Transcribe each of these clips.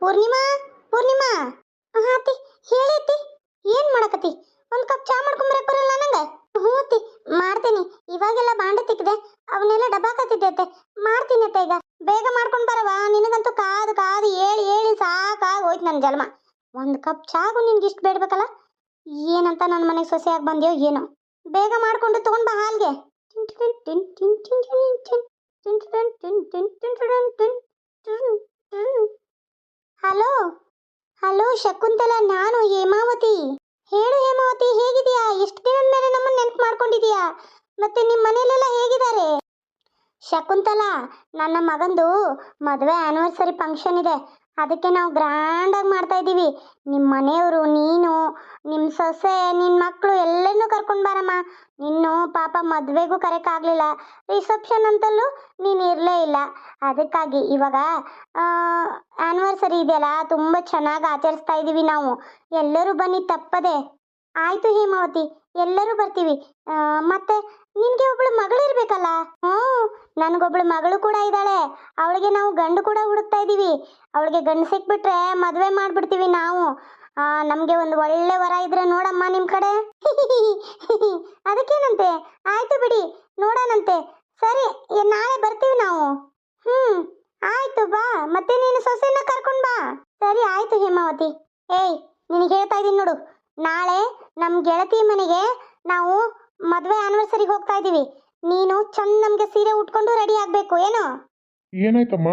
ಪೂರ್ಣಿಮಾ ಪೂರ್ಣಿಮಾ. ಹಾ ಅತ್ತಿ, ಹೇಳಿ ಅತ್ತಿ. ಏನ್ ಮಾಡಕತ್ತಿ? ಒಂದ್ ಕಪ್ ಚಾ ಮಾಡ್ಕೊಂಬರಕ್ ಬರಲ್ಲ ನಂಗೆ? ಹ್ಞೂ ಅತ್ತಿ, ಮಾಡ್ತೀನಿ. ಇವಾಗೆಲ್ಲ ಬಾಂಡೆ ತಿಕ್ಕಿದೆ, ಅವನ್ನೆಲ್ಲ ಡಬ್ಬಾಕತ್ತಿದ್ದೆ ಅತ್ತೆ. ಮಾಡ್ತೀನಿ ಅತ್ತೆ ಈಗ. ಬೇಗ ಮಾಡ್ಕೊಂಡ್ ಬರವಾ, ನಿನಗಂತೂ ಕಾದು ಕಾದು ಹೇಳಿ ಹೇಳಿ ಸಾಕಾಗಿ ಹೋಯ್ತು ನನ್ನ ಜನ್ಮ. ಒಂದು ಕಪ್ ಚಾಗೂ ನಿನ್ಗೆ ಇಷ್ಟು ಬೇಡ್ಬೇಕಲ್ಲ? ಏನಂತ ನನ್ನ ಮನೆಗೆ ಸೊಸೆಯಾಗಿ ಬಂದ್ಯೋ ಏನೋ. ಬೇಗ ಮಾಡ್ಕೊಂಡು ತಗೊಂಡ್ ಬಾ ಹಾಲ್ಗೆ. ಹಲೋ ಹಲೋ ಶಕುಂತಲಾ, ನಾನು ಹೇಮಾವತಿ. ಹೇಳು ಹೇಮಾವತಿ, ಹೇಗಿದೀಯಾ? ಎಷ್ಟು ದಿನದ ಮೇಲೆ ನಮ್ಮನ್ನ ನೆನಪು ಮಾಡ್ಕೊಂಡಿದೀಯಾ? ಮತ್ತೆ ನಿಮ್ಮ ಮನೆಯಲ್ಲೆಲ್ಲ ಹೇಗಿದ್ದಾರೆ? ಶಕುಂತಲಾ, ನನ್ನ ಮಗಂದು ಮದುವೆ ಆ್ಯನಿವರ್ಸರಿ ಫಂಕ್ಷನ್ ಇದೆ. ಅದಕ್ಕೆ ನಾವು ಗ್ರ್ಯಾಂಡಾಗಿ ಮಾಡ್ತಾ ಇದ್ದೀವಿ. ನಿಮ್ಮ ಮನೆಯವರು, ನೀನು, ನಿಮ್ಮ ಸೊಸೆ, ನಿನ್ನ ಮಕ್ಕಳು ಎಲ್ಲನೂ ಕರ್ಕೊಂಡು ಬಾರಮ್ಮ. ನಿನ್ನು ಪಾಪ ಮದುವೆಗೂ ಕರೆಯೋಕ್ಕಾಗಲಿಲ್ಲ, ರಿಸೆಪ್ಷನ್ ಅಂತಲೂ ನೀನು ಇರಲೇ ಇಲ್ಲ. ಅದಕ್ಕಾಗಿ ಇವಾಗ ಆ್ಯನಿವರ್ಸರಿ ಇದೆಯಲ್ಲ, ತುಂಬ ಚೆನ್ನಾಗಿ ಆಚರಿಸ್ತಾ ಇದ್ದೀವಿ ನಾವು. ಎಲ್ಲರೂ ಬನ್ನಿ ತಪ್ಪದೆ. ಆಯಿತು ಹೇಮಾವತಿ, ಎಲ್ಲರೂ ಬರ್ತೀವಿ. ಮತ್ತೆ ನಿನಗೆ ಒಬ್ಳು ಮಗಳಿರ್ಬೇಕಲ್ಲ? ಹ್ಞೂ, ನನಗೊಬ್ಳು ಮಗಳು ಕೂಡ ಇದ್ದಾಳೆ. ಅವಳಿಗೆ ನಾವು ಗಂಡು ಕೂಡ ಹುಡುಕ್ತಾ ಇದ್ದೀವಿ. ಅವಳಿಗೆ ಗಂಡು ಸಿಕ್ಬಿಟ್ರೆ ಮದುವೆ ಮಾಡಿಬಿಡ್ತೀವಿ ನಾವು. ನಮಗೆ ಒಂದು ಒಳ್ಳೆ ವರ ಇದ್ರೆ ನೋಡಮ್ಮ ನಿಮ್ಮ ಕಡೆ. ಅದಕ್ಕೇನಂತೆ, ಆಯಿತು ಬಿಡಿ, ನೋಡೋಣಂತೆ. ಸರಿ, ನಾಳೆ ಬರ್ತೀವಿ ನಾವು. ಹ್ಞೂ ಆಯಿತು, ಬಾ. ಮತ್ತೆ ನೀನು ಸೊಸೆನ ಕರ್ಕೊಂಡು ಬಾ. ಸರಿ ಆಯಿತು ಹೇಮಾವತಿ. ಏಯ್, ನಿನಗೆ ಹೇಳ್ತಾ ಇದ್ದೀನಿ ನೋಡು, ನಾಳೆ ನಮ್ಮ ಗೆಳತಿ ಮನೆಗೆ ನಾವು ಮದುವೆ ಆ್ಯನಿವರ್ಸರಿಗೆ ಹೋಗ್ತಾ ಇದ್ದೀವಿ. ನೀನು ಚಂದ ನಮಗೆ ಸೀರೆ ಉಟ್ಕೊಂಡು ರೆಡಿ ಆಗಬೇಕು. ಏನು? ಏನಾಯ್ತಮ್ಮ?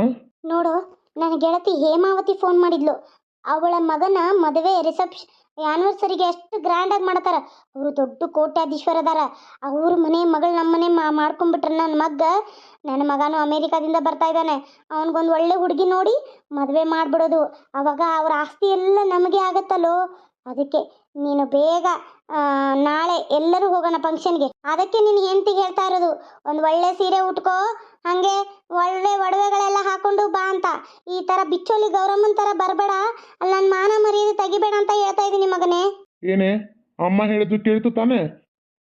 ನೋಡು, ನನ್ನ ಗೆಳತಿ ಹೇಮಾವತಿ ಫೋನ್ ಮಾಡಿದ್ಲು. ಅವಳ ಮಗನ ಮದುವೆ ಆ್ಯನಿವರ್ಸರಿಗೆ ಎಷ್ಟು ಗ್ರ್ಯಾಂಡಾಗಿ ಮಾಡ್ತಾರ. ಅವರು ದೊಡ್ಡ ಕೋಟ್ಯಾಧೀಶ್ವರ ಅದಾರ. ಅವ್ರ ಮನೆ ಮಗಳು ನಮ್ಮ ಮನೆ ಮಾಡ್ಕೊಂಡ್ಬಿಟ್ರೆ ನನ್ನ ಮಗನೂ ಅಮೇರಿಕಾದಿಂದ ಬರ್ತಾ ಇದ್ದಾನೆ. ಅವನಿಗೊಂದು ಒಳ್ಳೆ ಹುಡುಗಿ ನೋಡಿ ಮದುವೆ ಮಾಡಿಬಿಡೋದು. ಅವಾಗ ಅವ್ರ ಆಸ್ತಿ ಎಲ್ಲ ನಮಗೆ ಆಗತ್ತಲ್ಲೋ. ಅದಕ್ಕೆ ನೀನು ಬೇಗ ನಾಳೆ ಎಲ್ಲರೂ ಹೋಗೋಣ ಫಂಕ್ಷನ್ಗೆ. ಅದಕ್ಕೆ ನಿನ್ನ ಹೆಂಡತಿಗೆ ಹೇಳ್ತಾ ಇರೋದು, ಒಂದು ಒಳ್ಳೆ ಸೀರೆ ಉಟ್ಕೋ, ಹಾಗೆ ಒಳ್ಳೆ ಒಡವೆಗಳೆಲ್ಲ ಹಾಕೊಂಡು ಬಾ ಅಂತ. ಈ ಥರ ಬಿಚ್ಚೋಲಿ ಗೌರಮ್ಮನ ಥರ ಬರಬೇಡ, ಅಲ್ಲಿ ನನ್ನ ಮಾನ ಮರ್ಯಾದೆ ತೆಗಿಬೇಡ ಅಂತ ಹೇಳ್ತಾ ಇದ್ದೀನಿ ಮಗನೇ. ಏನೇ ಅಮ್ಮ ಹೇಳಿದ್ದು ಕೇಳ್ತು ತಾನೆ?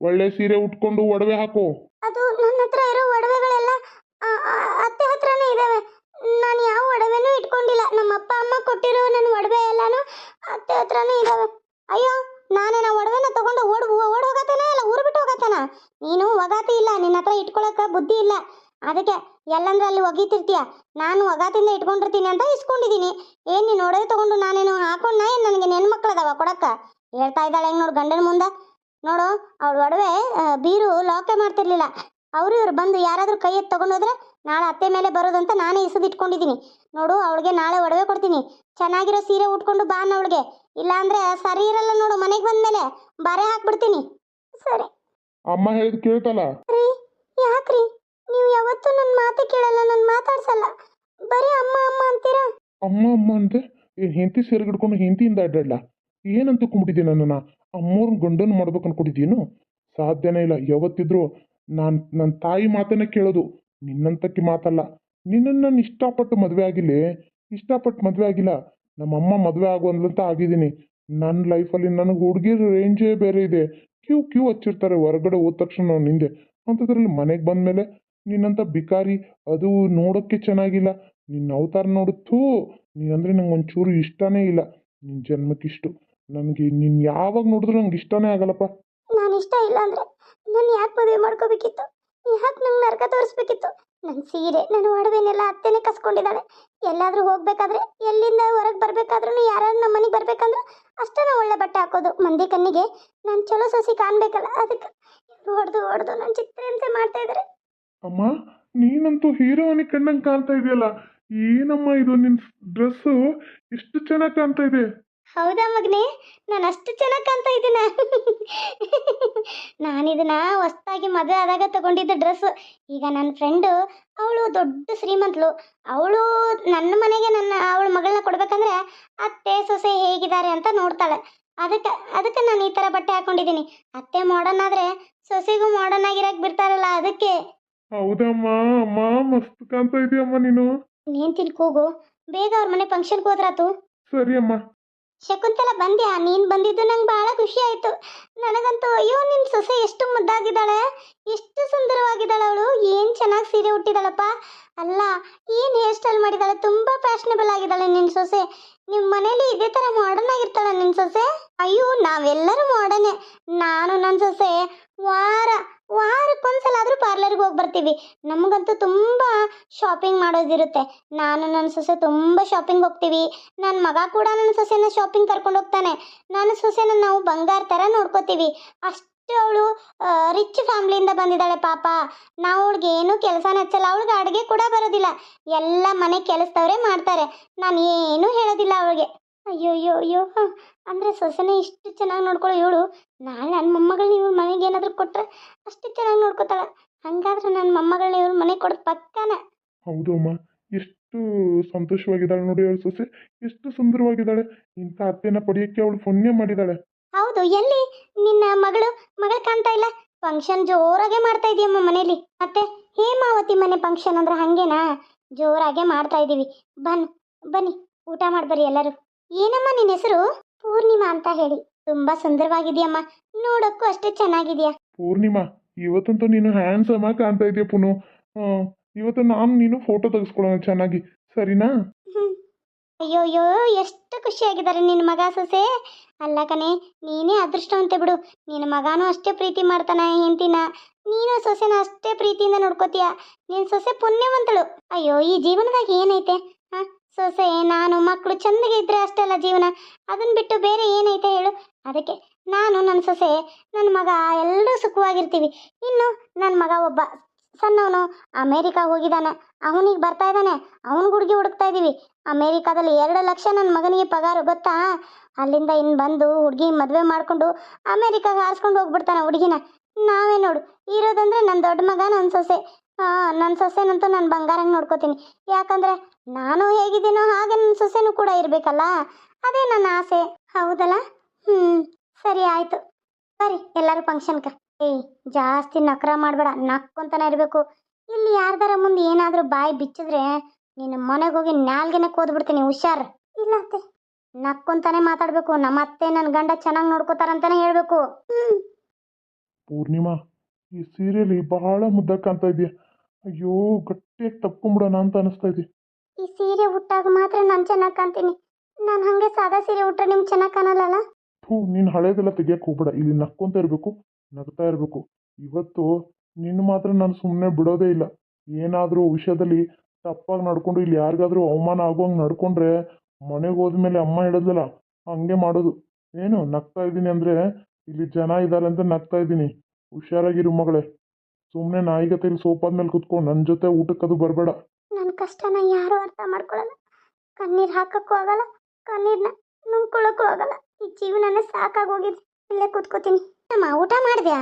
ಒಳ್ಳೆ ಸೀರೆ ಉಟ್ಕೊಂಡು ಒಡವೆ ಹಾಕು. ಅದು ನನ್ನ ಹತ್ರ ಇರೋ ಒಡವೆಗಳೆಲ್ಲ ಅತ್ತೆ ಹತ್ರನೇ ಇದ್ದಾವೆ. ನಾನು ಯಾವ ಒಡವೆನೂ ಇಟ್ಕೊಂಡಿಲ್ಲ. ನಮ್ಮ ಅಪ್ಪ ಅಮ್ಮ ಕೊಟ್ಟಿರೋ ನನ್ನ ಒಡವೆ ಎಲ್ಲಾನು ಅತ್ತೆ ಹತ್ರನೇ ಇದ್ದಾವೆ. ಅಯ್ಯೋ, ನಾನೇನ ಒಡವೆನ ತಗೊಂಡು ಓಡ್ ಹೋಗತ್ತೇನ ಇಲ್ಲ ಊರು ಬಿಟ್ಟು ಹೋಗತ್ತೇನ? ನೀನು ಒಗಾತಿ ಇಲ್ಲ, ನಿನ್ನ ಹತ್ರ ಇಟ್ಕೊಳಕ್ಕೆ ಬುದ್ಧಿ ಇಲ್ಲ. ಅದಕ್ಕೆ ಎಲ್ಲಂದ್ರೆ ಅಲ್ಲಿ ಒಗೀತಿರ್ತೀಯ. ನಾನು ಒಗಾತಿಂದ ಇಟ್ಕೊಂಡಿರ್ತೀನಿ ಅಂತ ಇಸ್ಕೊಂಡಿದ್ದೀನಿ. ಏನು ನೀನು ಒಡವೆ ತಗೊಂಡು ನಾನೇನು ಹಾಕೊಂಡ? ಏನು ನನಗೆ ಹೆಣ್ಮಕ್ಳದಾವ ಕೊಡಕ್ಕ? ಹೇಳ್ತಾ ಇದ್ದಾಳೆ ಹೆಂಗೆ ನೋಡು ಗಂಡನ ಮುಂದೆ. ನೋಡು, ಅವಳು ಒಡವೆ ಬೀರು ಲಾಕೆ ಮಾಡ್ತಿರ್ಲಿಲ್ಲ. ಅವರು ಇವ್ರು ಬಂದು ಯಾರಾದರೂ ಕೈ ಎತ್ತು ತಗೊಂಡೋದ್ರೆ ನಾಳೆ ಅತ್ತೆ ಮೇಲೆ ಬರೋದಂತ ನಾನೇ ಇಟ್ಕೊಂಡಿದ್ದೀನಿ. ನೋಡು, ಅವಳಿಗೆ ನಾಳೆ ಒಡವೆ ಕೊಡ್ತೀನಿ. ಚೆನ್ನಾಗಿರೋ ಸೀರೆ ಉಟ್ಕೊಂಡು ಬಾ ಅವಳಿಗೆ. ಇಲ್ಲಾಂದ್ರೆ ಸರಿ ಇರಲ್ಲ ನೋಡು, ಮನೆಗೆ ಬಂದ್ಮೇಲೆ ಬಾರೆ ಹಾಕ್ಬಿಡ್ತೀನಿ. ಸರಿ. ಅಮ್ಮ ಹೇಳಿದ್ ಕೇಳ್ತಲ್ಲ? ರೀ, ಯಾಕ್ರಿ ನೀವು ಯಾವತ್ತೂ ನನ್ನ ಮಾತೇ ಕೇಳಲ್ಲ, ನನ್ನ ಮಾತಾಡ್ಸಲ್ಲ, ಬರೀ ಅಮ್ಮ ಅಮ್ಮ ಅಂತೀರಾ? ಅಮ್ಮ ಅಮ್ಮ ಅಂತೆ ಹೆಂಡತಿ ಸೇರ್ಗಿಡ್ಕೊಂಡು ಹೆಂಡತಿಯಿಂದ ಅಡ್ಡಾಡ್ಲ? ಏನಂತ ಕುಂಬಿಟ್ಟಿದ್ದೆ ನನ್ನನ್ನ? ಅಮ್ಮವ್ರ ಗಂಡನ ಮಾಡ್ಬೇಕು ಅನ್ಕೊಂಡಿದ್ದೀನು? ಸಾಧ್ಯನೇ ಇಲ್ಲ. ಯಾವತ್ತಿದ್ರು ನನ್ನ ತಾಯಿ ಮಾತನ್ನ ಕೇಳೋದು, ನಿನ್ನಂತಕ್ಕೆ ಮಾತಲ್ಲ. ನಿನ್ನನ್ನು ನಾನು ಇಷ್ಟಪಟ್ಟು ಮದುವೆ ಆಗಿಲ್ಲ. ನಮ್ಮಮ್ಮ ಮದುವೆ ಆಗುವಂತ ಆಗಿದ್ದೀನಿ. ನನ್ನ ಲೈಫಲ್ಲಿ ನನಗೆ ಹುಡುಗಿರ ರೇಂಜೇ ಬೇರೆ ಇದೆ. ಕ್ಯೂ ಹಚ್ಚಿರ್ತಾರೆ ಹೊರಗಡೆ ಹೋದ ತಕ್ಷಣ ನಾವು ನಿಂದೆ. ಅಂಥದ್ರಲ್ಲಿ ಮನೆಗೆ ಬಂದಮೇಲೆ ನಿನ್ನಂಥ ಬಿಕಾರಿ, ಅದು ನೋಡೋಕ್ಕೆ ಚೆನ್ನಾಗಿಲ್ಲ. ನಿನ್ನ ಅವತಾರ ನೋಡುತ್ತೂ ನೀನಂದರೆ ನಂಗೆ ಒಂಚೂರು ಇಷ್ಟನೇ ಇಲ್ಲ. ನಿನ್ನ ಜನ್ಮಕ್ಕಿಷ್ಟು ನನಗೆ ನೀನು ಯಾವಾಗ ನೋಡಿದ್ರು ನಂಗೆ ಇಷ್ಟನೇ ಆಗಲ್ಲಪ್ಪ. ನಾನು ಇಷ್ಟ ಇಲ್ಲ ಅಂದರೆ ನಾನು ಯಾಕೆ ಮದುವೆ ಮಾಡ್ಕೋಬೇಕಿತ್ತು? ಯಾಕೆ ನಂಗೆ ನರಕ ತೋರಿಸ್ಬೇಕಿತ್ತು? ನನ್ನ ಸೀರೆ, ನನ್ನ ಒಡವೆನೆಲ್ಲ ಅತ್ತೆನೇ ಕಸ್ಕೊಂಡಿದ್ದಾಳೆ. ಎಲ್ಲಾದರೂ ಹೋಗ್ಬೇಕಾದ್ರೆ, ಎಲ್ಲಿಂದ ಹೊರಗೆ ಬರಬೇಕಾದ್ರೂ, ಯಾರು ನಮ್ಮ ಮನೆಗೆ ಬರ್ಬೇಕಂದ್ರೆ ಅಷ್ಟೇ ನಾವು ಒಳ್ಳೆ ಬಟ್ಟೆ ಹಾಕೋದು. ಮಂದಿ ಕಣ್ಣಿಗೆ ನಾನು ಚಲೋ ಸೊಸಿ ಕಾಣಬೇಕಲ್ಲ, ಅದಕ್ಕೆ ಹೊಡೆದು ನನ್ನ ಚಿತ್ರಹಿಂಸೆ ಮಾಡ್ತಾ ಇದ್ದಾರೆ. ಅಮ್ಮ, ನೀನಂತೂ ಹೀರೋನಿ ಕಣ್ಣಂಗೆ ಕಾಣ್ತಾ ಇದೆಯಲ್ಲ. ಏನಮ್ಮ ಇದು, ನಿನ್ನ ಡ್ರೆಸ್ಸು ಎಷ್ಟು ಚೆನ್ನಾಗಿ ಕಾಣ್ತಾ ಇದೆ. ಹೌದಾ ಮಗನೇ, ನಾನು ಅಷ್ಟು ಚೆನ್ನಾಗಿ ಕಾಣ್ತಾ ಇದ್ದೀನ? ನಾನಿದನ್ನ ಹೊಸ್ದಾಗಿ ಮದುವೆ ಆದಾಗ ತಗೊಂಡಿದ್ದ ಡ್ರೆಸ್ಸು. ಈಗ ನನ್ನ ಫ್ರೆಂಡು, ಅವಳು ದೊಡ್ಡ ಶ್ರೀಮಂತಳು. ಅವಳು ನನ್ನ ಮನೆಗೆ ಅವಳ ಮಗಳನ್ನ ಕೊಡ್ಬೇಕಂದ್ರೆ ಅತ್ತೆ ಸೊಸೆ ಹೇಗಿದ್ದಾರೆ ಅಂತ ನೋಡ್ತಾಳೆ. ಅದಕ್ಕೆ ನಾನು ಈ ಥರ ಬಟ್ಟೆ ಹಾಕೊಂಡಿದ್ದೀನಿ. ಅತ್ತೆ ಮಾಡರ್ನ್ ಆದರೆ ಸೊಸೆಗೂ ಮಾಡರ್ನ್ ಆಗಿರಕ್ಕೆ ಬಿಡ್ತಾರಲ್ಲ, ಅದಕ್ಕೆ. ಹೌದಮ್ಮ, ಅಮ್ಮ ಮಸ್ತ್ ಕಾಣ್ತಾ ಇದೆಯಮ್ಮ ನೀನು. ನೀನು ತಿಳ್ಕೋಗು, ಬೇಗ ಅವ್ರ ಮನೆ ಫಂಕ್ಷನ್ಗೆ ಹೋದ್ರಾತು. ಸರಿ ಅಮ್ಮ. ಶಕುಂತಲ ಬಂದ್ಯಾ? ನೀನು ಬಂದಿದ್ದು ನಂಗೆ ಭಾಳ ಖುಷಿ ಆಯಿತು. ನನಗಂತೂ ಅಯ್ಯೋ ನಿನ್ನ ಸೊಸೆ ಎಷ್ಟು ಮುದ್ದಾಗಿದ್ದಾಳೆ, ಎಷ್ಟು ಸುಂದರವಾಗಿದ್ದಾಳೆ ಅವಳು. ಏನು ಚೆನ್ನಾಗಿ ಸೀರೆ ಉಟ್ಟಿದ್ದಾಳಪ್ಪ. ಅಲ್ಲ, ಏನು ಹೇರ್ ಸ್ಟೈಲ್ ಮಾಡಿದ್ದಾಳೆ, ತುಂಬ ಫ್ಯಾಷನಬಲ್ ಆಗಿದ್ದಾಳೆ ನಿನ್ನ ಸೊಸೆ. ನಿಮ್ಮ ಮನೇಲಿ ಇದೇ ಥರ ಮಾಡರ್ನ್ ಆಗಿರ್ತಾಳೆ ನಿನ್ನ ಸೊಸೆ? ಅಯ್ಯೋ ನಾವೆಲ್ಲರೂ ಮಾಡರ್ನೇ. ನಾನು ನನ್ನ ಸೊಸೆ ವಾರಕ್ಕೊಂದ್ಸಲ ಆದರೂ ಪಾರ್ಲರ್ಗೆ ಹೋಗಿ ಬರ್ತೀವಿ. ನಮಗಂತೂ ತುಂಬ ಶಾಪಿಂಗ್ ಮಾಡೋದಿರುತ್ತೆ. ನಾನು ನನ್ನ ಸೊಸೆ ತುಂಬ ಶಾಪಿಂಗ್ ಹೋಗ್ತೀವಿ. ನನ್ನ ಮಗ ಕೂಡ ನನ್ನ ಸೊಸೆನ ಶಾಪಿಂಗ್ ಕರ್ಕೊಂಡು ಹೋಗ್ತಾನೆ. ನನ್ನ ಸೊಸೆನ ನಾವು ಬಂಗಾರ ಥರ ನೋಡ್ಕೋತೀವಿ. ಅಷ್ಟು ಅವಳು ರಿಚ್ ಫ್ಯಾಮ್ಲಿಯಿಂದ ಬಂದಿದ್ದಾಳೆ ಪಾಪ. ನಾವು ಅವಳಿಗೆ ಏನೂ ಕೆಲಸನ ಹಚ್ಚಲ್ಲ. ಅವಳಿಗೆ ಅಡುಗೆ ಕೂಡ ಬರೋದಿಲ್ಲ. ಎಲ್ಲ ಮನೆ ಕೆಲಸದವರೇ ಮಾಡ್ತಾರೆ. ನಾನು ಏನೂ ಹೇಳೋದಿಲ್ಲ ಅವಳಿಗೆ. ಅಯ್ಯೋ ಅಯ್ಯೋ ಅಯ್ಯೋ, ಅಂದರೆ ಸೊಸೆನೇ ಇಷ್ಟು ಚೆನ್ನಾಗಿ ನೋಡ್ಕೊಳ್ಳೋ ಇವಳು ನಾಳೆ ನನ್ನ ಮೊಮ್ಮಗಳನ್ನ ಇವ್ರ ಮನೆಗೆ ಏನಾದರೂ ಕೊಟ್ಟರೆ ಅಷ್ಟು ಚೆನ್ನಾಗಿ ನೋಡ್ಕೋತಾಳೆ. ಹಾಗಾದ್ರೆ ನನ್ನ ಮೊಮ್ಮಗಳನ್ನ ಇವ್ರ ಮನೆಗೆ ಕೊಡೋದು ಪಕ್ಕನ. ಹೌದು ಅಮ್ಮ, ಎಷ್ಟು ಸಂತೋಷವಾಗಿದ್ದಾಳೆ ನೋಡಿ ಅವಳು ಸೊಸೆ, ಎಷ್ಟು ಸುಂದರವಾಗಿದ್ದಾಳೆ. ಇಂಥ ಅತ್ತೆನ ಪಡೆಯೋಕ್ಕೆ ಅವಳು ಪುಣ್ಯ ಮಾಡಿದ್ದಾಳೆ. ಹೌದು, ಎಲ್ಲಿ ನಿನ್ನ ಮಗಳು ಕಾಣ್ತಾ ಇಲ್ಲ? ಫಂಕ್ಷನ್ ಜೋರಾಗೆ ಮಾಡ್ತಾ ಇದೀಯಮ್ಮ ಮನೇಲಿ. ಮತ್ತೆ ಹೇಮಾವತಿ ಮನೆ ಫಂಕ್ಷನ್ ಅಂದ್ರೆ ಹಂಗೇನಾ? ಜೋರಾಗೆ ಮಾಡ್ತಾ ಇದ್ದೀವಿ. ಬನ್ನಿ ಊಟ ಮಾಡ್ಬರ್ರಿ ಎಲ್ಲರೂ. ಏನಮ್ಮ ನಿನ್ನ ಹೆಸರು? ಪೂರ್ಣಿಮಾ ಅಂತ ಹೇಳಿ. ತುಂಬಾ ಸುಂದರವಾಗಿದೆಯಮ್ಮ, ನೋಡೋಕ್ಕೂ ಅಷ್ಟೇ ಚೆನ್ನಾಗಿದೆಯಾ. ಪೂರ್ಣಿಮಾ, ಇವತ್ತಂತೂ ನೀನು ಹ್ಯಾಂಡ್ಸಮ್ ಆಗಿ ಕಾಣ್ತಾ ಇದೆಯಾ ಪುನು. ಇವತ್ತು ನಾನು ನೀನು ಫೋಟೋ ತೆಗೆಸ್ಕೊಳ್ಳೋಣ ಚೆನ್ನಾಗಿ, ಸರಿನಾ? ಹ್ಮ್. ಅಯ್ಯೋ ಅಯ್ಯೋ, ಎಷ್ಟು ಖುಷಿಯಾಗಿದ್ದಾರೆ ನಿನ್ನ ಮಗ ಸೊಸೆ. ಅಲ್ಲ ಕಣೆ, ನೀನೇ ಅದೃಷ್ಟವಂತೆ ಬಿಡು. ನಿನ್ನ ಮಗನೂ ಅಷ್ಟೇ ಪ್ರೀತಿ ಮಾಡ್ತಾನೆ ಹೆಂಡ್ತಿನ. ನೀನು ಸೊಸೆನ ಅಷ್ಟೇ ಪ್ರೀತಿಯಿಂದ ನೋಡ್ಕೋತೀಯ. ನಿನ್ನ ಸೊಸೆ ಪುಣ್ಯವಂತಳು. ಅಯ್ಯೋ, ಈ ಜೀವನದಾಗ ಏನೈತೆ? ಹಾ, ಸೊಸೆ ನಾನು ಮಕ್ಕಳು ಚಂದಗೆ ಇದ್ರೆ ಅಷ್ಟೇ ಅಲ್ಲ ಜೀವನ. ಅದನ್ನ ಬಿಟ್ಟು ಬೇರೆ ಏನೈತೆ ಹೇಳು? ಅದಕ್ಕೆ ನಾನು ನನ್ನ ಸೊಸೆ ನನ್ನ ಮಗ ಎಲ್ಲರೂ ಸುಖವಾಗಿರ್ತೀವಿ. ಇನ್ನು ನನ್ನ ಮಗ ಒಬ್ಬ ಸಣ್ಣವನು ಅಮೇರಿಕಾಗೆ ಹೋಗಿದ್ದಾನೆ. ಅವನಿಗೆ ಬರ್ತಾ ಇದ್ದಾನೆ. ಅವನ ಹುಡುಗಿ ಹುಡುಕ್ತಾ ಇದ್ದೀವಿ. ಅಮೇರಿಕಾದಲ್ಲಿ 2 ಲಕ್ಷ ನನ್ನ ಮಗನಿಗೆ ಪಗಾರು, ಗೊತ್ತಾ? ಅಲ್ಲಿಂದ ಇನ್ನು ಬಂದು ಹುಡುಗಿ ಮದುವೆ ಮಾಡಿಕೊಂಡು ಅಮೇರಿಕಾಗೆ ಹಾರಿಸ್ಕೊಂಡು ಹೋಗ್ಬಿಡ್ತಾನೆ ಹುಡುಗಿನ. ನಾವೇ ನೋಡು ಇರೋದಂದ್ರೆ ನನ್ನ ದೊಡ್ಡ ಮಗ, ನನ್ನ ಸೊಸೆ. ನನ್ನ ಸೊಸೆನಂತೂ ನಾನು ಬಂಗಾರಂಗೆ ನೋಡ್ಕೋತೀನಿ. ಯಾಕಂದರೆ ನಾನು ಹೇಗಿದ್ದೀನೋ ಹಾಗೆ ನನ್ನ ಸೊಸೆನೂ ಕೂಡ ಇರಬೇಕಲ್ಲ. ಅದೇ ನನ್ನ ಆಸೆ. ಹೌದಲ್ಲ? ಸರಿ ಆಯಿತು, ಸರಿ ಎಲ್ಲರೂ ಫಂಕ್ಷನ್ಗೆ. ಜಾಸ್ತಿ ನಖರ ಮಾಡಬೇಡ, ನಕ್ಕೊಂತಾನೆ ಇರಬೇಕು. ಇಲ್ಲಿ ಯಾರ್ದಾರ ಮುಂದೆ ಏನಾದರೂ ಬಾಯಿ ಬಿಚ್ಚಿದ್ರೆ ನಿನ್ನ ಮನೆಗೆ ಹೋಗಿ ನಾಲ್ಗೆನೆ ಕೋದ್ಬಿಡ್ತೀನಿ, ಹುಷಾರ್. ಇಲ್ಲ ಅತ್ತೆ, ನಕ್ಕೊಂತಾನೆ ಮಾತಾಡಬೇಕು. ನಮ್ಮ ಅತ್ತೆ ನನ್ನ ಗಂಡ ಚೆನ್ನಾಗಿ ನೋಡ್ಕೋತಾರಂತಾನೆ ಹೇಳಬೇಕು. ಪೂರ್ಣಿಮಾ, ಈ ಸೀರೆಯಲ್ಲಿ ಬಹಳ ಮುದ್ದಾಗಿ ಕಾಣ್ತಾ ಇದೆಯಾ. ಅಯ್ಯೋ, ಗಟ್ಟಿಯಾಗಿ ತಪ್ಕೊಂಬಿಡೋಣ ಅಂತ ಅನಿಸ್ತಾ ಇದೆ. ಈ ಸೀರೆ ಉಟ್ಟಾಗ ಮಾತ್ರ ನಾನು ಚೆನ್ನಾಗಿ ಕಾಣ್ತೀನಿ. ನಾನು ಹಾಗೆ ಸಾದಾ ಸೀರೆ ಉಟ್ರೆ ನಿಮ್ಗೆ ಚೆನ್ನಾಗಿ ಕಾಣಲ್ಲಲ್ಲ? ನೀನು ಹಳೇದೆಲ್ಲ ತೆಗಿಯಕ್ಕೆ ಹೋಗ್ಬೇಡ. ಇಲ್ಲಿ ನಕ್ಕೊಂತ ಇರಬೇಕು, ನಗ್ತಾ ಇರಬೇಕು. ಇವತ್ತು ನಿನ್ನ ಮಾತ್ರ ನಾನು ಸುಮ್ಮನೆ ಬಿಡೋದೇ ಇಲ್ಲ. ಏನಾದರೂ ವಿಷಯದಲ್ಲಿ ತಪ್ಪಾಗಿ ನಡ್ಕೊಂಡು ಇಲ್ಲಿ ಯಾರಿಗಾದ್ರೂ ಅವಮಾನ ಆಗೋಂಗೆ ನಡ್ಕೊಂಡ್ರೆ ಮನೆಗೆ ಹೋದ್ಮೇಲೆ ಅಮ್ಮ ಹೇಳಿದ್ಲಲ್ಲ ಹಂಗೆ ಮಾಡೋದು. ಏನು ನಗ್ತಾ ಇದ್ದೀನಿ ಅಂದರೆ ಇಲ್ಲಿ ಜನ ಇದ್ದಾರೆ ಅಂತ ನಗ್ತಾ ಇದ್ದೀನಿ. ಹುಷಾರಾಗಿರು ಮಗಳೇ. ಸುಮ್ಮನೆ ನಾಯಿಗತೆ ಸೋಫಾದ ಮೇಲೆ ಕುತ್ಕೊಂಡು ನನ್ನ ಜೊತೆ ಊಟಕ್ಕದು ಬರಬೇಡ. ನನ್ನ ಕಷ್ಟನ ಯಾರೂ ಅರ್ಥ ಮಾಡ್ಕೊಳ್ಳಲ್ಲ. ಕಣ್ಣೀರು ಹಾಕಕ್ಕೂ ಆಗಲ್ಲ, ಕಣ್ಣೀರನ್ನ ನುಂಗ್ಕೊಳ್ಳೋಕ್ಕೂ ಆಗಲ್ಲ. ಈ ಜೀವನನೇ ಸಾಕಾಗೋಗಿದೆ. ಇಲ್ಲೇ ಕೂತ್ಕೋತೀನಿ. ಅಮ್ಮ, ಊಟ ಮಾಡಿದ್ಯಾ?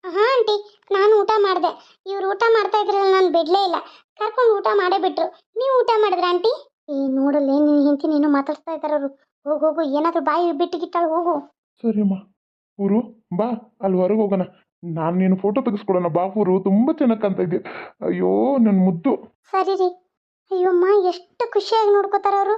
ಹಾಂ ಆಂಟಿ, ನಾನು ಊಟ ಮಾಡಿದೆ. ಇವ್ರು ಊಟ ಮಾಡ್ತಾ ಇದ್ರಲ್ಲ, ನಾನು ಬಿಡಲೇ ಇಲ್ಲ. ಕರ್ಕೊಂಡು ಊಟ ಮಾಡೇ ಬಿಟ್ರು. ನೀವು ಊಟ ಮಾಡಿದ್ರ ಆಂಟಿ? ನೋಡಲ್ಲ, ನೀನು ಹಿಂತಿ ನೀನು ಮಾತಾಡ್ತಾ ಇದ್ದಾರವರು. ಹೋಗು, ಏನಾದರೂ ಬಾಯಿ ಬಿಟ್ಟಿಗಿಟ್ಟಾಳು, ಹೋಗು. ಸರಿಯಮ್ಮ. ಊರು ಬಾ, ಅಲ್ಲಿ ಹೊರಗೆ ಹೋಗೋಣ. ನಾನು ನೀನು ಫೋಟೋ ತೆಗೆಸ್ಕೊಡೋಣ ಬಾ. ಊರು ತುಂಬ ಚೆನ್ನಾಗಿ ಕಾಣ್ತಾ ಇದೆಯಾ. ಅಯ್ಯೋ ನನ್ನ ಮುದ್ದು. ಸರಿ ರೀ. ಅಯ್ಯಮ್ಮ, ಎಷ್ಟು ಖುಷಿಯಾಗಿ ನೋಡ್ಕೋತಾರ ಅವರು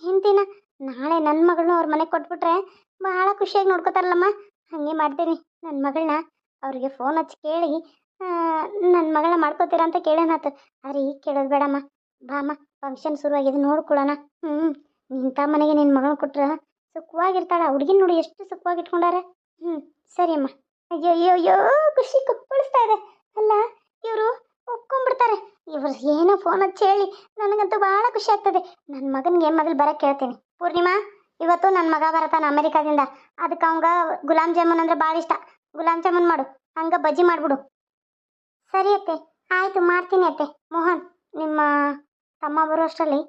ಹೆಂಡ್ತಿನ. ನಾಳೆ ನನ್ನ ಮಗಳನ್ನ ಅವ್ರ ಮನೆಗೆ ಕೊಟ್ಬಿಟ್ರೆ ಬಹಳ ಖುಷಿಯಾಗಿ ನೋಡ್ಕೋತಾರಲ್ಲಮ್ಮ. ಹಾಗೆ ಮಾಡ್ತೀನಿ. ನನ್ನ ಮಗಳನ್ನ ಅವ್ರಿಗೆ ಫೋನ್ ಹಚ್ಚಿ ಕೇಳಿ ನನ್ನ ಮಗಳನ್ನ ಮಾಡ್ಕೋತೀರಾ ಅಂತ ಕೇಳೋಣಾತು. ಆದರೆ ಈಗ ಕೇಳೋದು ಬೇಡಮ್ಮ. ಬಾಮ್ಮ, ಫಂಕ್ಷನ್ ಶುರುವಾಗಿದೆ, ನೋಡ್ಕೊಳ್ಳೋಣ. ಇಂಥ ಮನೆಗೆ ನಿನ್ನ ಮಗಳನ್ನ ಕೊಟ್ರೆ ಸುಖವಾಗಿರ್ತಾಳೆ. ಆ ಹುಡುಗಿನ ನೋಡಿ ಎಷ್ಟು ಸುಖವಾಗಿ ಇಟ್ಕೊಂಡಾರೆ. ಸರಿ ಅಮ್ಮ. ಅಯ್ಯೋ ಅಯ್ಯೋ ಅಯ್ಯೋ, ಖುಷಿ ಕುಪ್ಪಳಿಸ್ತಾ ಇದೆ. ಅಲ್ಲ, ಇವರು ಒಪ್ಕೊಂಡ್ಬಿಡ್ತಾರೆ. ಇವ್ರು ಏನೋ ಫೋನ್ ಹಚ್ಚಿ ಹೇಳಿ ನನಗಂತೂ ಭಾಳ ಖುಷಿ ಆಗ್ತದೆ. ನನ್ನ ಮಗನಿಗೆ ಮೊದಲು ಬರೋಕ್ಕೆ ಹೇಳ್ತೀನಿ. ಪೂರ್ಣಿಮಾ, ಇವತ್ತು ನನ್ನ ಮಗ ಬರತಾನೆ ಅಮೆರಿಕಾದಿಂದ. ಅದಕ್ಕೆ ಅವಂಗ ಗುಲಾಬ್ ಜಾಮೂನ್ ಅಂದರೆ ಭಾಳ ಇಷ್ಟ. ಗುಲಾಬ್ ಜಾಮೂನ್ ಮಾಡು, ಹಂಗೆ ಬಜ್ಜಿ ಮಾಡಿಬಿಡು. ಸರಿ ಅತ್ತೆ, ಆಯಿತು, ಮಾಡ್ತೀನಿ ಅತ್ತೆ. ಮೋಹನ್, ನಿಮ್ಮ ತಮ್ಮ ಬರೋ ಅಷ್ಟರಲ್ಲಿ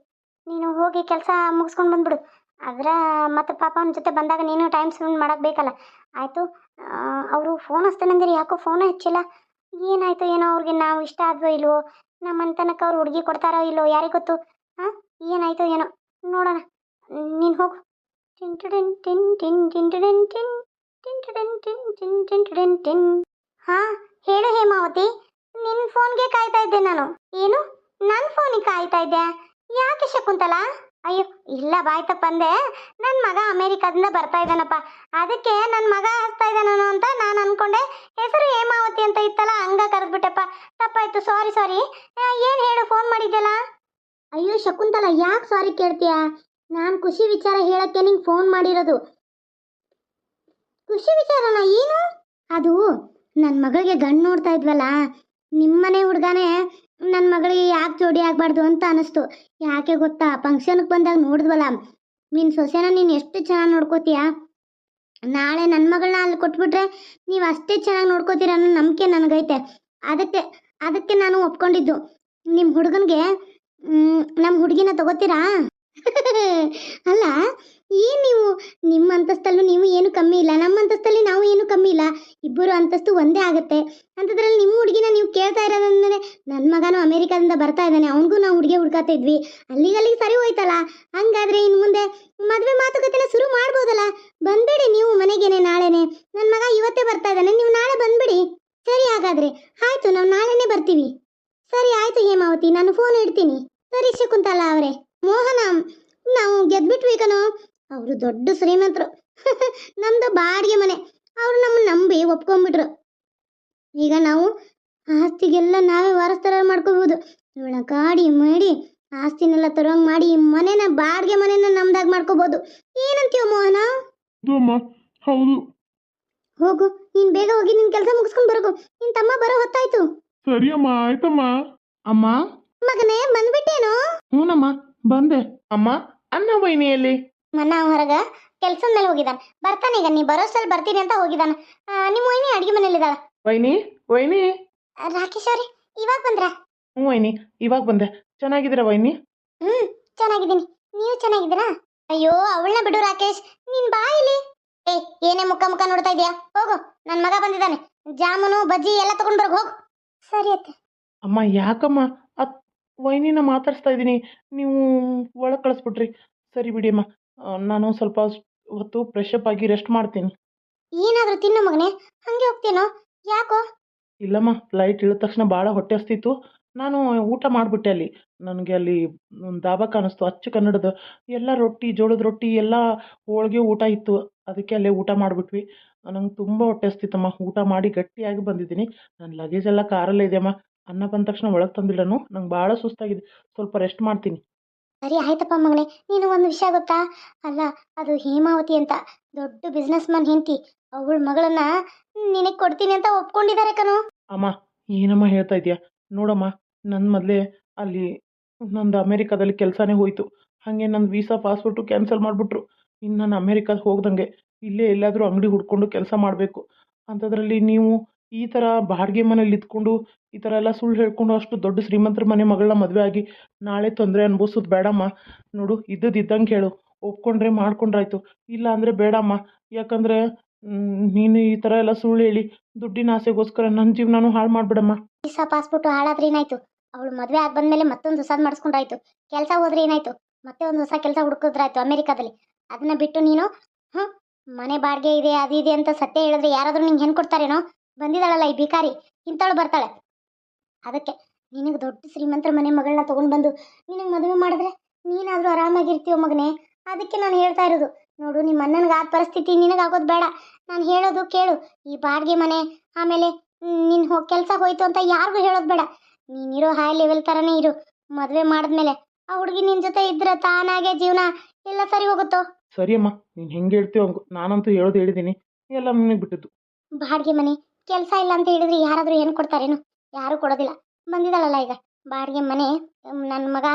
ನೀನು ಹೋಗಿ ಕೆಲಸ ಮುಗಿಸ್ಕೊಂಡು ಬಂದ್ಬಿಡು. ಆದರೆ ಮತ್ತು ಪಾಪ ಅವನ ಜೊತೆ ಬಂದಾಗ ನೀನು ಟೈಮ್ ಸ್ಪೆಂಡ್ ಮಾಡೋಕ್ಕೆ ಬೇಕಲ್ಲ. ಆಯಿತು. ಅವರು ಫೋನ್ ಹಚ್ತಾನಂದಿರಿ, ಯಾಕೋ ಫೋನೇ ಹಚ್ಚಿಲ್ಲ. ಏನಾಯಿತು ಏನೋ, ಅವ್ರಿಗೆ ನಾವು ಇಷ್ಟ ಆದ್ವೋ ಇಲ್ವೋ, ನಮ್ಮ ಮನೆತನಕ ಅವ್ರು ಹುಡುಗಿ ಕೊಡ್ತಾರೋ ಇಲ್ಲೋ, ಯಾರಿಗೆ ಗೊತ್ತು. ಏನಾಯಿತು ಏನೋ, ನೋಡೋಣ. ನೀನು ಹೋಗು. Tin tin tin tin tin tin tin tin tin tin tin tin tin. ಹಾಂ, ಹೇಳು ಹೇಮಾವತಿ. ನಿನ್ನ ಫೋನ್ಗೆ ಕಾಯ್ತಾ ಇದ್ದೆ ನಾನು. ಏನು, ನನ್ನ ಫೋನಿಗೆ ಕಾಯ್ತಾ ಇದ್ದೆ? ಯಾಕೆ ಶಕುಂತಲಾ? ಅಯ್ಯೋ ಇಲ್ಲ ಬಾಯ್ತಪ್ಪ ಅಂದೆ. ನನ್ನ ಮಗ ಅಮೇರಿಕಾದಿಂದ ಬರ್ತಾ ಇದ್ದಾನಪ್ಪ, ಅದಕ್ಕೆ ನನ್ನ ಮಗ ಹಚ್ತಾ ಇದ್ದಾನೋ ಅಂತ ನಾನು ಅನ್ಕೊಂಡೆ. ಹೆಸರು ಹೇಮಾವತಿ ಅಂತ ಇತ್ತಲ್ಲ, ಹಂಗ ಕರೆದ್ಬಿಟ್ಟೆಪ್ಪ. ತಪ್ಪಾಯ್ತು, ಸಾರಿ ಸಾರಿ. ಏನು ಹೇಳು, ಫೋನ್ ಮಾಡಿದ್ಯಲ್ಲ? ಅಯ್ಯೋ ಶಕುಂತಲ, ಯಾಕೆ ಸಾರಿ ಕೇಳ್ತೀಯಾ? ನಾನು ಖುಷಿ ವಿಚಾರ ಹೇಳಕ್ಕೆ ನಿಂಗೆ ಫೋನ್ ಮಾಡಿರೋದು. ಖುಷಿ ವಿಚಾರನ ಏನು? ಅದು ನನ್ನ ಮಗಳಿಗೆ ಗಂಡು ನೋಡ್ತಾ ಇದ್ವಲ್ಲ, ನಿಮ್ಮನೆ ಹುಡುಗನೇ ನನ್ನ ಮಗಳಿಗೆ ಯಾಕೆ ಜೋಡಿ ಆಗಬಾರ್ದು ಅಂತ ಅನಿಸ್ತು. ಯಾಕೆ ಗೊತ್ತಾ, ಫಂಕ್ಷನ್ಗೆ ಬಂದಾಗ ನೋಡಿದ್ವಲ್ಲ, ನಿನ್ನ ಸೊಸೆನ ನೀನು ಎಷ್ಟು ಚೆನ್ನಾಗಿ ನೋಡ್ಕೋತೀಯ. ನಾಳೆ ನನ್ನ ಮಗಳನ್ನ ಅಲ್ಲಿ ಕೊಟ್ಬಿಟ್ರೆ ನೀವು ಅಷ್ಟೇ ಚೆನ್ನಾಗಿ ನೋಡ್ಕೋತೀರ ಅನ್ನೋ ನಂಬಿಕೆ ನನಗೈತೆ. ಅದಕ್ಕೆ ಅದಕ್ಕೆ ನಾನು ಒಪ್ಕೊಂಡಿದ್ದು. ನಿಮ್ಮ ಹುಡುಗನಿಗೆ ನಮ್ಮ ಹುಡುಗಿನ ತಗೋತೀರಾ? ಅಲ್ಲ, ಏನು ನೀವು, ನಿಮ್ಮ ಅಂತಸ್ತಲ್ಲೂ ನೀವು ಏನು ಕಮ್ಮಿ ಇಲ್ಲ, ನಮ್ಮ ಅಂತಸ್ತಲ್ಲಿ ನಾವು ಏನು ಕಮ್ಮಿ ಇಲ್ಲ, ಇಬ್ಬರು ಅಂತಸ್ತು ಒಂದೇ ಆಗುತ್ತೆ. ಅಂಥದ್ರಲ್ಲಿ ನಿಮ್ಮ ಹುಡುಗಿನ ನೀವು ಕೇಳ್ತಾ ಇರೋದಂದರೆ, ನನ್ನ ಮಗನೂ ಅಮೇರಿಕಾದಿಂದ ಬರ್ತಾ ಇದ್ದಾನೆ, ಅವನಿಗೂ ನಾವು ಹುಡುಗಿ ಹುಡ್ಕಾತಾ ಇದ್ವಿ, ಅಲ್ಲಿಗೆ ಸರಿ ಹೋಯ್ತಲ್ಲ. ಹಂಗಾದ್ರೆ ಇನ್ನು ಮುಂದೆ ಮದುವೆ ಮಾತುಕತೆನ ಶುರು ಮಾಡ್ಬೋದಲ್ಲ. ಬಂದ್ಬಿಡಿ ನೀವು ಮನೆಗೇನೆ ನಾಳೆನೆ. ನನ್ನ ಮಗ ಇವತ್ತೇ ಬರ್ತಾ ಇದ್ದಾನೆ, ನೀವು ನಾಳೆ ಬಂದ್ಬಿಡಿ. ಸರಿ ಹಾಗಾದ್ರೆ ಆಯ್ತು, ನಾವು ನಾಳೆನೇ ಬರ್ತೀವಿ. ಸರಿ ಆಯ್ತು ಹೇಮಾವತಿ, ನಾನು ಫೋನ್ ಇಡ್ತೀನಿ. ಸರಿ ಶಕುಂತಲಾ ಅವರೇ. ಮೋಹನ, ನಾವು ಗೆದ್ಬಿಟ್ವಿ ಕಣೋ. ಅವರು ದೊಡ್ಡ ಶ್ರೀಮಂತರು. ನಮ್ದು ಬಾಡಿಗೆ ಮನೆ. ಅವರು ನಮ್ಮನ್ನ ನಂಬಿ ಒಪ್ಕೊಂಡ್ಬಿಟ್ರು. ಈಗ ನಾವು ಆಸ್ತಿಗೆಲ್ಲ ನಾವೇ ವಾರಸ್ದಾರ ಮಾಡ್ಕೋಬಹುದು. ಇವಳ ಗಾಡಿ ಮಾಡಿ ಆಸ್ತಿನೆಲ್ಲ ತರೋಂಗ್ ಮಾಡಿ ಈ ಮನೆನ, ಬಾಡಿಗೆ ಮನೆನ ನಮ್ದಾಗ ಮಾಡ್ಕೋಬಹುದು. ಏನಂತೀವ ಮೋಹನ? ಹೌದು ಅಮ್ಮ, ಹೌದು. ಹೋಗು, ನೀನ್ ಬೇಗ ಹೋಗಿ ನಿನ್ ಕೆಲಸ ಮುಗಿಸ್ಕೊಂಡ್ ಬರೋಗು. ನಿನ್ ತಮ್ಮ ಬರೋ ಹೊತ್ತಾಯ್ತು. ಸರಿ ಅಮ್ಮ, ಆಯ್ತಮ್ಮ. ಅಮ್ಮ. ಮಗನೇ ಬಂದ್ಬಿಟ್ಟೇನೋ? ಹ್ಞೂನಮ್ಮ, ಬಂದೆ. ಅಮ್ಮ, ಅನ್ನ ವೈನಿಯಲ್ಲಿ? ಮನ್ನ ಹೊರಗ ಕೆಲ್ಸದ ಮೇಲೆ ಹೋಗಿದ್ದಾನೆ, ಬರ್ತಾನೆ ಈಗ. ನೀ ಬರೋಷ್ಟಲ್ಲಿ ಬರ್ತೀನಿ ಅಂತ ಹೋಗಿದ್ದಾನೆ. ನಿಮ್ಮ ವೈನಿ ಅಡಿಗೆ ಮನೇಲಿದ್ದಾಳ. ವೈನಿ, ವೈನಿ. ರಾಕೇಶ್ ಅವ್ರಿ, ಇವಾಗ ಬಂದ್ರ? ಹ್ಞೂ ವೈನಿ, ಇವಾಗ ಬಂದೆ. ಚೆನ್ನಾಗಿದ್ದೀರಾ ವೈನಿ? ಚೆನ್ನಾಗಿದ್ದೀನಿ. ನೀವು ಚೆನ್ನಾಗಿದ್ದೀರಾ? ಅಯ್ಯೋ ಅವಳನ್ನ ಬಿಡು ರಾಕೇಶ್, ನೀನ್ ಬಾ ಇಲ್ಲಿ. ಏ, ಏನೇ ಮುಖ ಮುಖ ನೋಡ್ತಾ ಇದೀಯಾ? ಹೋಗು, ನನ್ನ ಮಗ ಬಂದಿದ್ದಾನೆ. ಜಾಮೂನು ಬಜ್ಜಿ ಎಲ್ಲ ತಗೊಂಡ್ ಬರ್ಗ, ಹೋಗು. ಸರಿ ಅತ್ತೆ. ಅಮ್ಮ ಯಾಕಮ್ಮ ವೈನಿನ ಮಾತಾಡ್ಸ್ತಾ ಇದ್ದೀನಿ, ನೀವು ಒಳಗೆ ಕಳಿಸ್ಬಿಟ್ರಿ. ಸರಿ ಬಿಡಿ ಅಮ್ಮ, ನಾನು ಸ್ವಲ್ಪ ಹೊತ್ತು ಫ್ರೆಶ್ ಅಪ್ ಆಗಿ ರೆಸ್ಟ್ ಮಾಡ್ತೀನಿ. ಏನಾದ್ರೂ ತಿನ್ನು ಮಗನೇ, ಹಂಗೆ ಹೋಗ್ತೀನೋ? ಯಾಕೋ? ಇಲ್ಲಮ್ಮ, ಫ್ಲೈಟ್ ಇಳಿದ ತಕ್ಷಣ ಭಾಳ ಹೊಟ್ಟೆ ಹಸ್ತಿತ್ತು. ನಾನು ಊಟ ಮಾಡಿಬಿಟ್ಟೆ ಅಲ್ಲಿ. ನನಗೆ ಅಲ್ಲಿ ಒಂದು ದಾಬಾ ಕಾಣಿಸ್ತು, ಅಚ್ಚ ಕನ್ನಡದ. ಎಲ್ಲ ರೊಟ್ಟಿ, ಜೋಳದ ರೊಟ್ಟಿ, ಎಲ್ಲ ಹೋಳಿಗೆ ಊಟ ಇತ್ತು. ಅದಕ್ಕೆ ಅಲ್ಲೇ ಊಟ ಮಾಡಿಬಿಟ್ವಿ. ನಂಗೆ ತುಂಬ ಹೊಟ್ಟೆ ಹಸ್ತಿತ್ತಮ್ಮ. ಊಟ ಮಾಡಿ ಗಟ್ಟಿಯಾಗಿ ಬಂದಿದ್ದೀನಿ. ನನ್ನ ಲಗೇಜ್ ಎಲ್ಲ ಕಾರಲ್ಲೇ ಇದೆಯಮ್ಮ. ಅನ್ನ ಬಂದ ತಕ್ಷಣ ಒಳಗೆ ತಂದಿಲ್ಲನು. ನಂಗೆ ಭಾಳ ಸುಸ್ತಾಗಿದೆ, ಸ್ವಲ್ಪ ರೆಸ್ಟ್ ಮಾಡ್ತೀನಿ. ಸರಿ ಆಯ್ತಪ್ಪ ಮಗನೇ. ನೀನು ಒಂದು ವಿಷಯ ಗೊತ್ತಾ? ಅಲ್ಲ, ಅದು ಹೇಮಾವತಿ ಅಂತ ದೊಡ್ಡ ಬಿಸ್ನೆಸ್ ಮ್ಯಾನ್ ಹೆಂಡತಿ. ಅವಳ ಮಗಳನ್ನ ನಿನಗೆ ಕೊಡ್ತೀನಿ ಅಂತ ಒಪ್ಕೊಂಡಿದ್ದಾರೆ ಕಣೋ. ಅಮ್ಮ, ಏನಮ್ಮ ಹೇಳ್ತಾ ಇದೆಯಾ? ನೋಡಮ್ಮ, ನನ್ನ ಮೊದಲೇ ಅಲ್ಲಿ ನಂದು ಅಮೇರಿಕಾದಲ್ಲಿ ಕೆಲಸನೇ ಹೋಯಿತು. ಹಾಗೆ ನನ್ನ ವೀಸಾ ಪಾಸ್ಪೋರ್ಟು ಕ್ಯಾನ್ಸಲ್ ಮಾಡಿಬಿಟ್ರು. ಇನ್ನು ನಾನು ಅಮೇರಿಕಾದ ಹೋಗ್ದಂಗೆ ಇಲ್ಲೇ ಎಲ್ಲಾದರೂ ಅಂಗಡಿ ಹುಡ್ಕೊಂಡು ಕೆಲಸ ಮಾಡಬೇಕು. ಅಂಥದ್ರಲ್ಲಿ ನೀವು ಈ ಥರ ಬಾಡಿಗೆ ಮನೇಲಿ ಇದ್ಕೊಂಡು ಈ ಥರ ಎಲ್ಲ ಸುಳ್ಳು ಹೇಳ್ಕೊಂಡು ಅಷ್ಟು ದೊಡ್ಡ ಶ್ರೀಮಂತರ ಮನೆ ಮಗಳನ್ನ ಮದುವೆ ಆಗಿ ನಾಳೆ ತೊಂದರೆ ಅನುಭವಿಸೋದು ಬೇಡಮ್ಮ. ನೋಡು, ಇದ್ದಂಗೆ ಹೇಳು. ಒಪ್ಕೊಂಡ್ರೆ ಮಾಡ್ಕೊಂಡ್ರಾಯ್ತು, ಇಲ್ಲ ಅಂದರೆ ಬೇಡಮ್ಮ. ಯಾಕಂದರೆ ನೀನು ಈ ಥರ ಎಲ್ಲ ಸುಳ್ಳು ಹೇಳಿ ದುಡ್ಡಿನ ಆಸೆಗೋಸ್ಕರ ನನ್ನ ಜೀವನನೂ ಹಾಳು ಮಾಡಿಬಿಡಮ್ಮ. ವೀಸಾ ಪಾಸ್ಪೋರ್ಟ್ ಹಾಳಾದ್ರೆ ಏನಾಯ್ತು? ಅವಳು ಮದುವೆ ಆಗಿ ಬಂದ್ಮೇಲೆ ಮತ್ತೊಂದು ಹೊಸದು ಮಾಡಿಸ್ಕೊಂಡ್ರಾಯ್ತು. ಕೆಲಸ ಹೋದ್ರೆ ಏನಾಯ್ತು? ಮತ್ತೆ ಒಂದು ಹೊಸ ಕೆಲಸ ಹುಡುಕಿದ್ರಾಯ್ತು ಅಮೇರಿಕಾದಲ್ಲಿ. ಅದನ್ನ ಬಿಟ್ಟು ನೀನು ಮನೆ ಬಾಡಿಗೆ ಇದೆ, ಅದು ಇದೆ ಅಂತ ಸತ್ಯ ಹೇಳಿದ್ರೆ ಯಾರಾದರೂ ನಿಂಗೆ ಹೆಣ್ಣು ಕೊಡ್ತಾರೇನೋ? ಬಂದಿದ್ದಾಳಲ್ಲ ಈ ಭಿಕಾರಿ, ಇಂಥವಳು ಬರ್ತಾಳೆ. ಅದಕ್ಕೆ ನಿನಗೆ ದೊಡ್ಡ ಶ್ರೀಮಂತರ ಮನೆ ಮಗಳನ್ನ ತೊಗೊಂಡು ಬಂದು ನಿನಗೆ ಮದುವೆ ಮಾಡಿದ್ರೆ ನೀನಾದರೂ ಆರಾಮಾಗಿರ್ತೀವ ಮಗನೇ. ಅದಕ್ಕೆ ನಾನು ಹೇಳ್ತಾ ಇರೋದು. ನೋಡು, ನಿಮ್ಮ ಅಣ್ಣನಿಗೆ ಆದ ಪರಿಸ್ಥಿತಿ ನಿನಗಾಗೋದು ಬೇಡ. ನಾನು ಹೇಳೋದು ಕೇಳು. ಈ ಬಾಡಿಗೆ ಮನೆ, ಆಮೇಲೆ ನಿನ್ನ ಕೆಲಸ ಹೋಯ್ತು ಅಂತ ಯಾರಿಗೂ ಹೇಳೋದು ಬೇಡ. ನೀನಿರೋ ಹೈ ಲೆವೆಲ್ ಥರನೇ ಇರು. ಮದುವೆ ಮಾಡಿದ್ಮೇಲೆ ಆ ಹುಡುಗಿ ನಿನ್ನ ಜೊತೆ ಇದ್ರೆ ತಾನಾಗೆ ಜೀವನ ಎಲ್ಲ ಸರಿ ಹೋಗುತ್ತೋ. ಸರಿ ಅಮ್ಮ, ನೀನು ಹೆಂಗೆ ಹೇಳ್ತೀವಿ ಹಂಗು. ನಾನಂತೂ ಹೇಳೋದು ಹೇಳಿದ್ದೀನಿ, ಎಲ್ಲ ನಿನಗೆ ಬಿಟ್ಟಿದ್ದು. ಬಾಡಿಗೆ ಮನೆ ಕೆಲಸ ಇಲ್ಲ ಅಂತ ಹೇಳಿದ್ರೆ ಯಾರಾದರೂ ಏನು ಕೊಡ್ತಾರೇನು? ಯಾರೂ ಕೊಡೋದಿಲ್ಲ. ಬಂದಿದ್ದಾಳಲ್ಲ ಈಗ ಬಾಡಿಗೆ ಮನೆ. ನನ್ನ ಮಗ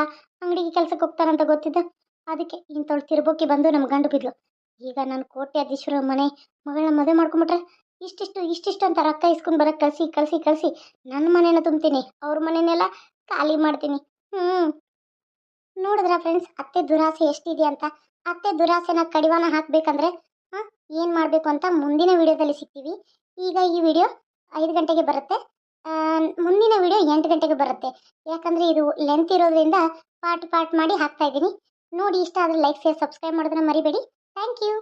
ಅಂಗಡಿಗೆ ಕೆಲಸಕ್ಕೆ ಹೋಗ್ತಾರಂತ ಗೊತ್ತಿದ್ದ, ಅದಕ್ಕೆ ಇಂಥವಳು ತಿರ್ಬೋಕಿ ಬಂದು ನಮ್ಮ ಗಂಡು ಬಿದ್ಲು. ಈಗ ನಾನು ಕೋಟ್ಯಾಧೀಶ್ವರ ಮನೆ ಮಗಳನ್ನ ಮದುವೆ ಮಾಡ್ಕೊಂಬಿಟ್ರೆ ಇಷ್ಟಿಷ್ಟು ಅಂತ ರೊಕ್ಕ ಇಸ್ಕೊಂಡು ಬರೋಕ್ಕೆ ಕಳಿಸಿ ನನ್ನ ಮನೇನ ತುಂಬ್ತೀನಿ, ಅವ್ರ ಮನೆಯನ್ನೆಲ್ಲ ಖಾಲಿ ಮಾಡ್ತೀನಿ. ನೋಡಿದ್ರ ಫ್ರೆಂಡ್ಸ್, ಅತ್ತೆ ದುರಾಸೆ ಎಷ್ಟಿದೆ ಅಂತ. ಅತ್ತೆ ದುರಾಸೆನ ಕಡಿವಾಣ ಹಾಕಬೇಕಂದ್ರೆ ಏನು ಮಾಡಬೇಕು ಅಂತ ಮುಂದಿನ ವಿಡಿಯೋದಲ್ಲಿ ಸಿಗ್ತೀವಿ. ಈಗ ಈ ವಿಡಿಯೋ 5 ಗಂಟೆಗೆ ಬರುತ್ತೆ, ಮುಂದಿನ ವಿಡಿಯೋ 8 ಗಂಟೆಗೆ ಬರುತ್ತೆ. ಯಾಕಂದರೆ ಇದು ಲೆಂತ್ ಇರೋದ್ರಿಂದ ಪಾರ್ಟ್ ಮಾಡಿ ಹಾಕ್ತಾ ಇದ್ದೀನಿ. ನೋಡಿ, ಇಷ್ಟ ಆದರೆ ಲೈಕ್, ಶೇರ್, ಸಬ್ಸ್ಕ್ರೈಬ್ ಮಾಡೋದನ್ನ ಮರಿಬೇಡಿ. Thank you.